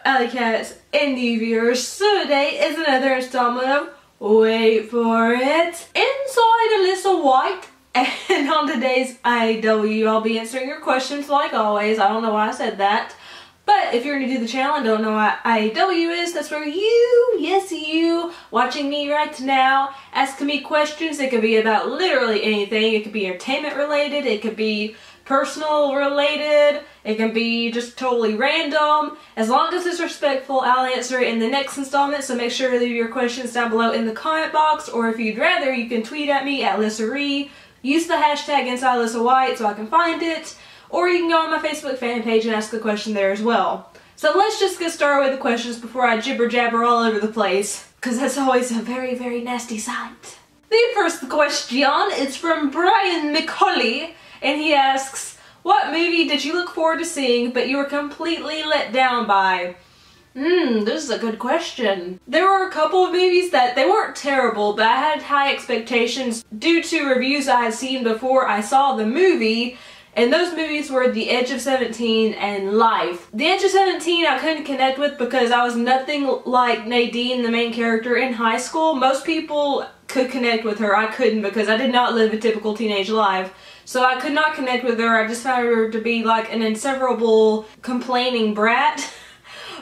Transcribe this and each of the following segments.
Alycats and new viewers? So today is another installment of, wait for it, Inside Alyssa White. And on today's IAW, I'll be answering your questions like always. I don't know why I said that. But if you're new to the channel and don't know what IAW is, that's where you, yes you, watching me right now, asking me questions. It could be about literally anything. It could be entertainment related, it could be personal related, it can be just totally random. As long as it's respectful, I'll answer it in the next installment, so make sure to leave your questions down below in the comment box, or if you'd rather, you can tweet at me at LyssaRee. Use the hashtag Inside Alyssa White so I can find it, or you can go on my Facebook fan page and ask a question there as well. So let's just get started with the questions before I jibber jabber all over the place, because that's always a very, very nasty sight. The first question is from Brian McCauley, and he asks, what movie did you look forward to seeing but you were completely let down by? This is a good question. There were a couple of movies that they weren't terrible, but I had high expectations due to reviews I had seen before I saw the movie, and those movies were The Edge of 17 and Life. The Edge of 17 I couldn't connect with because I was nothing like Nadine, the main character, in high school. Most people could connect with her. I couldn't because I did not live a typical teenage life. So I could not connect with her. I just found her to be like an inseparable complaining brat.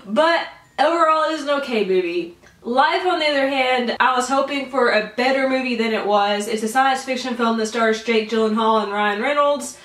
But overall it is an okay movie. Life, on the other hand, I was hoping for a better movie than it was. It's a science fiction film that stars Jake Gyllenhaal and Ryan Reynolds.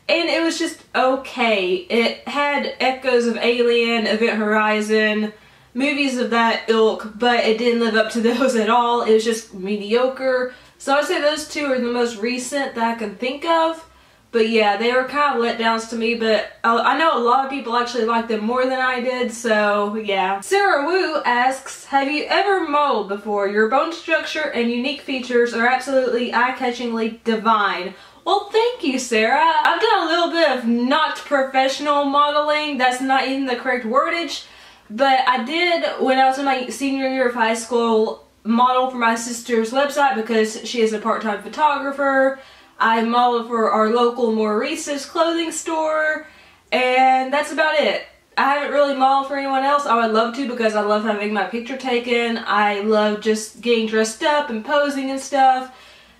And it was just okay. It had echoes of Alien, Event Horizon, movies of that ilk, but it didn't live up to those at all. It was just mediocre. So I'd say those two are the most recent that I can think of. But yeah, they were kind of letdowns to me, but I know a lot of people actually liked them more than I did, so yeah. Sarah Wu asks, have you ever modeled before? Your bone structure and unique features are absolutely eye-catchingly divine. Well, thank you, Sarah. I've done a little bit of not professional modeling. That's not even the correct wordage. But I did, when I was in my senior year of high school, model for my sister's website because she is a part-time photographer. I modeled for our local Maurice's clothing store. And that's about it. I haven't really modeled for anyone else. I would love to because I love having my picture taken. I love just getting dressed up and posing and stuff.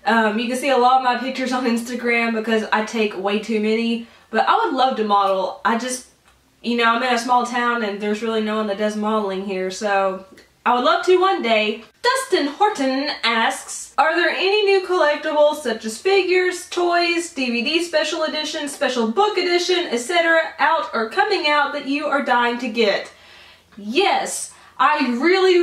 You can see a lot of my pictures on Instagram because I take way too many, but I would love to model. I just, you know, I'm in a small town and there's really no one that does modeling here, so I would love to one day. Dustin Horton asks, are there any new collectibles such as figures, toys, DVD special edition, special book edition, etc. out or coming out that you are dying to get? Yes. I really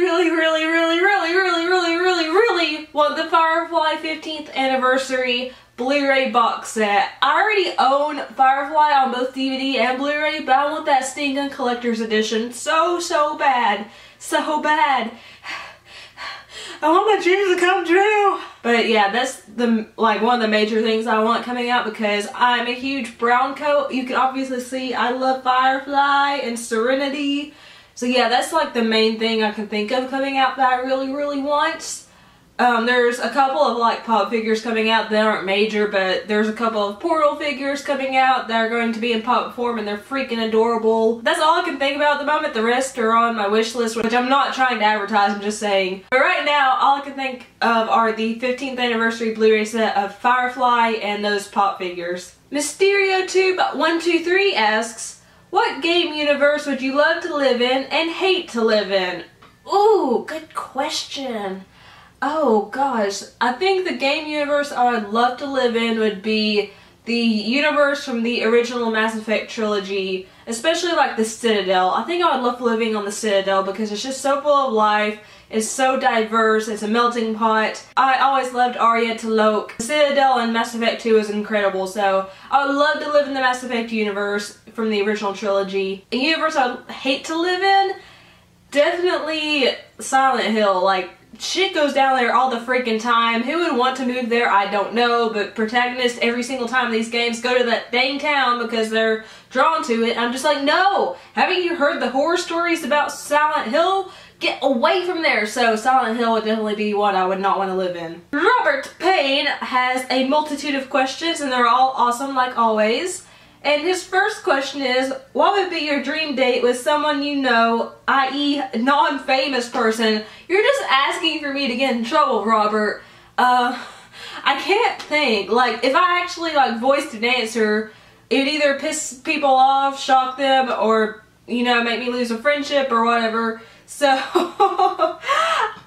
want the Firefly 15th anniversary Blu-ray box set. I already own Firefly on both DVD and Blu-ray, but I want that stinking collector's edition so bad. So bad. I want my dreams to come true. But yeah, that's the one of the major things I want coming out because I'm a huge brown coat. You can obviously see I love Firefly and Serenity. So yeah, that's like the main thing I can think of coming out that I really want. There's a couple of like pop figures coming out that aren't major, but there's a couple of Portal figures coming out that are going to be in pop form and they're freaking adorable. That's all I can think about at the moment. The rest are on my wish list, which I'm not trying to advertise, I'm just saying. But right now, all I can think of are the 15th anniversary Blu-ray set of Firefly and those pop figures. MysterioTube123 asks, what game universe would you love to live in and hate to live in? Ooh, good question. Oh gosh, I think the game universe I would love to live in would be the universe from the original Mass Effect trilogy, especially like the Citadel. I think I would love living on the Citadel because it's just so full of life, it's so diverse, it's a melting pot. I always loved Arya T'Loak. Citadel and Mass Effect 2 is incredible, so I would love to live in the Mass Effect universe from the original trilogy. A universe I would hate to live in? Definitely Silent Hill. Like, shit goes down there all the freaking time. Who would want to move there? I don't know, but protagonists every single time these games go to that dang town because they're drawn to it. I'm just like, no! Haven't you heard the horror stories about Silent Hill? Get away from there! So Silent Hill would definitely be one I would not want to live in. Robert Payne has a multitude of questions and they're all awesome like always. And his first question is, what would be your dream date with someone you know, i.e. non-famous person? You're just asking for me to get in trouble, Robert. I can't think. Like, if I actually, like, voiced an answer, it would either piss people off, shock them, or, you know, make me lose a friendship or whatever. So,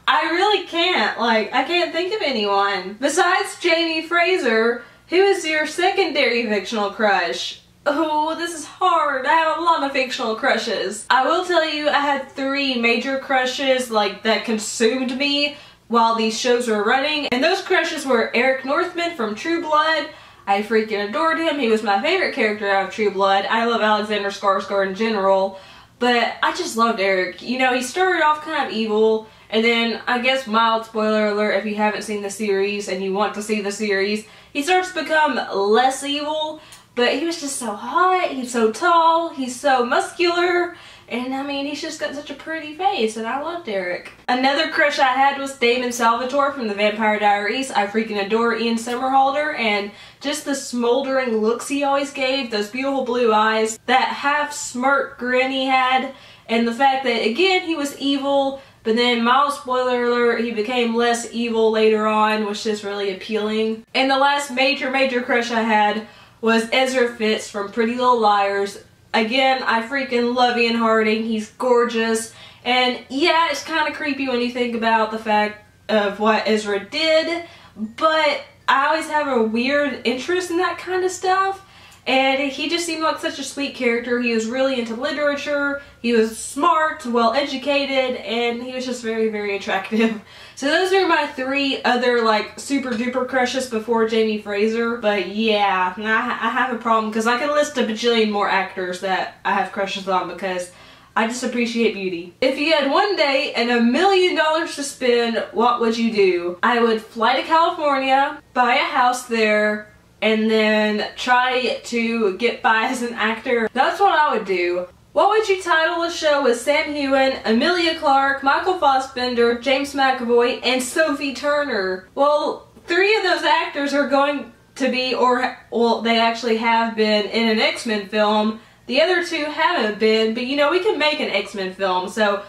I really can't. Like, I can't think of anyone. Besides Jamie Fraser, who is your secondary fictional crush? Oh, this is hard. I have a lot of fictional crushes. I will tell you, I had 3 major crushes, like, that consumed me while these shows were running. And those crushes were Eric Northman from True Blood. I freaking adored him. He was my favorite character out of True Blood. I love Alexander Skarsgård in general. But I just loved Eric. You know, he started off kind of evil. And then, I guess, mild spoiler alert if you haven't seen the series and you want to see the series, he starts to become less evil. But he was just so hot, he's so tall, he's so muscular, and I mean, he's just got such a pretty face, and I loved Eric. Another crush I had was Damon Salvatore from The Vampire Diaries. I freaking adore Ian Somerhalder, and just the smoldering looks he always gave, those beautiful blue eyes, that half smirk grin he had, and the fact that, again, he was evil, but then, mild spoiler alert, he became less evil later on, was just really appealing. And the last major crush I had was Ezra Fitz from Pretty Little Liars. Again, I freaking love Ian Harding. He's gorgeous. And yeah, it's kind of creepy when you think about the fact of what Ezra did, but I always have a weird interest in that kind of stuff. And he just seemed like such a sweet character. He was really into literature, he was smart, well educated, and he was just very attractive. So those are my 3 other like super duper crushes before Jamie Fraser. But yeah, I have a problem because I can list a bajillion more actors that I have crushes on because I just appreciate beauty. If you had one day and $1 million to spend, what would you do? I would fly to California, buy a house there, and then try to get by as an actor. That's what I would do. What would you title a show with Sam Heughan, Emilia Clarke, Michael Fassbender, James McAvoy, and Sophie Turner? Well, 3 of those actors are going to be, or well, they actually have been in an X-Men film. The other 2 haven't been, but you know, we can make an X-Men film, so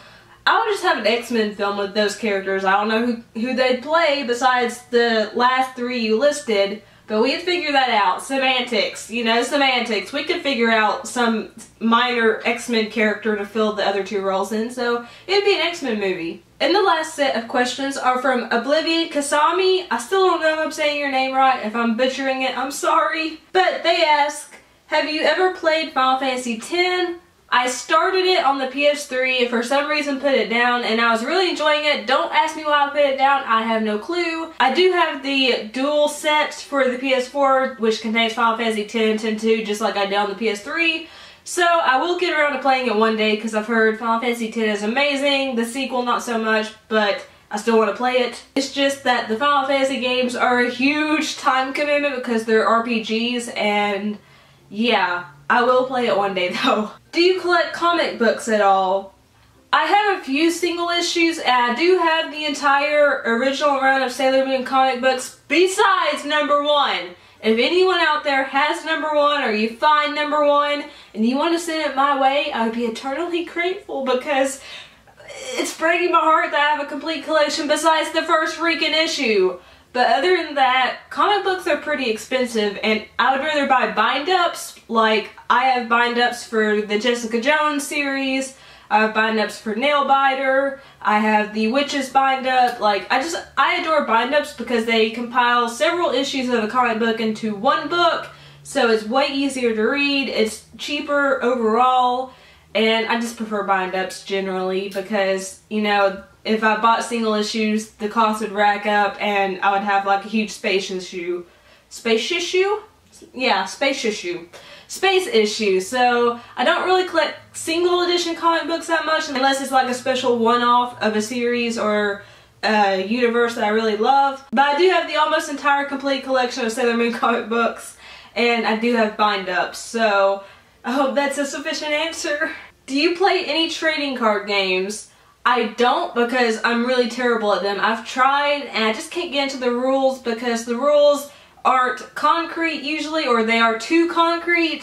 I would just have an X-Men film with those characters. I don't know who they'd play besides the last 3 you listed. But we could figure that out. Semantics, you know, semantics. We could figure out some minor X-Men character to fill the other 2 roles in, so it'd be an X-Men movie. And the last set of questions are from Oblivion Kasami. I still don't know if I'm saying your name right. If I'm butchering it, I'm sorry. But they ask, have you ever played Final Fantasy X? I started it on the PS3 and for some reason put it down, and I was really enjoying it. Don't ask me why I put it down, I have no clue. I do have the dual set for the PS4, which contains Final Fantasy X, X-2, just like I did on the PS3. So I will get around to playing it one day because I've heard Final Fantasy X is amazing, the sequel not so much, but I still want to play it. It's just that the Final Fantasy games are a huge time commitment because they're RPGs, and yeah, I will play it one day though. Do you collect comic books at all? I have a few single issues, and I do have the entire original run of Sailor Moon comic books besides #1. If anyone out there has #1 or you find #1 and you want to send it my way, I would be eternally grateful because it's breaking my heart that I have a complete collection besides the first freaking issue. But other than that, comic books are pretty expensive, and I would rather buy bind-ups. Like, I have bind-ups for the Jessica Jones series, I have bind-ups for Nailbiter, I have the Witches bind-up. Like, I adore bind-ups because they compile several issues of a comic book into one book, so it's way easier to read, it's cheaper overall, and I just prefer bind-ups generally because, you know, if I bought single issues, the cost would rack up and I would have like a huge space issue. Space issue? Yeah, space issue. Space issue. So I don't really collect single edition comic books that much unless it's like a special one-off of a series or a universe that I really love. But I do have the almost entire complete collection of Sailor Moon comic books, and I do have bind-ups. So I hope that's a sufficient answer. Do you play any trading card games? I don't, because I'm really terrible at them. I've tried and I just can't get into the rules because the rules aren't concrete usually, or they are too concrete,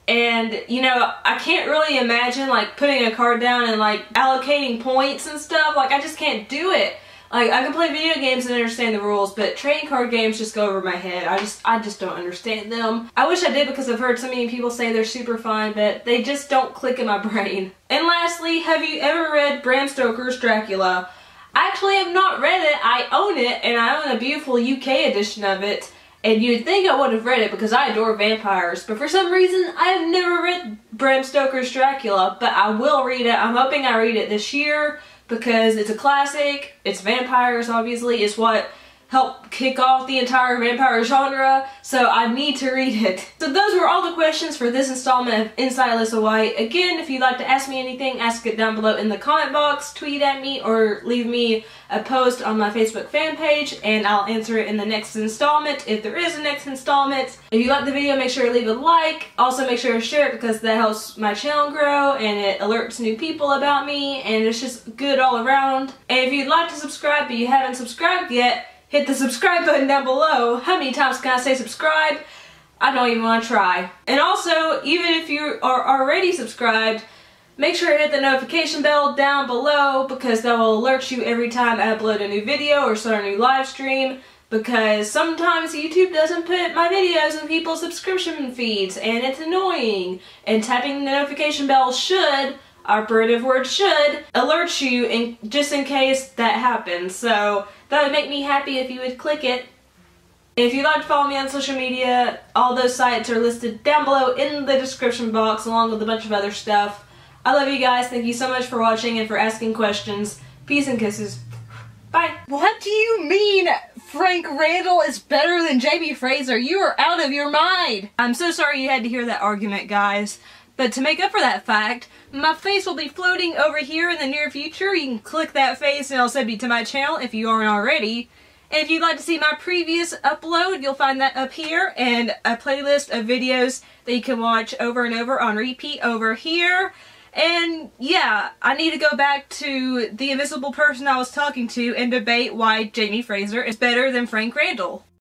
And, you know, I can't really imagine, like, putting a card down and, like, allocating points and stuff. Like, I just can't do it. Like, I can play video games and understand the rules, but trading card games just go over my head. I just don't understand them. I wish I did, because I've heard so many people say they're super fun, but they just don't click in my brain. And lastly, have you ever read Bram Stoker's Dracula? I actually have not read it. I own it, and I own a beautiful UK edition of it. And you'd think I would have read it because I adore vampires, but for some reason I have never read Bram Stoker's Dracula, but I will read it. I'm hoping I read it this year because it's a classic. It's vampires, obviously. It's what helped kick off the entire vampire genre, so I need to read it. So those were all the questions for this installment of Inside Alyssa White. Again, if you'd like to ask me anything, ask it down below in the comment box, tweet at me, or leave me a post on my Facebook fan page, and I'll answer it in the next installment, if there is a next installment. If you like the video, make sure to leave a like. Also, make sure to share it because that helps my channel grow, and it alerts new people about me, and it's just good all around. And if you'd like to subscribe but you haven't subscribed yet, hit the subscribe button down below. How many times can I say subscribe? I don't even want to try. And also, even if you are already subscribed, make sure to hit the notification bell down below because that will alert you every time I upload a new video or start a new live stream, because sometimes YouTube doesn't put my videos in people's subscription feeds and it's annoying. And tapping the notification bell should, operative word should, alert you just in case that happens. So that would make me happy if you would click it. If you'd like to follow me on social media, all those sites are listed down below in the description box along with a bunch of other stuff. I love you guys. Thank you so much for watching and for asking questions. Peace and kisses. Bye. What do you mean Frank Randall is better than Jamie Fraser? You are out of your mind. I'm so sorry you had to hear that argument, guys. But to make up for that fact, my face will be floating over here in the near future. You can click that face and it'll send you to my channel if you aren't already. And if you'd like to see my previous upload, you'll find that up here, and a playlist of videos that you can watch over and over on repeat over here. And yeah, I need to go back to the invisible person I was talking to and debate why Jamie Fraser is better than Frank Randall.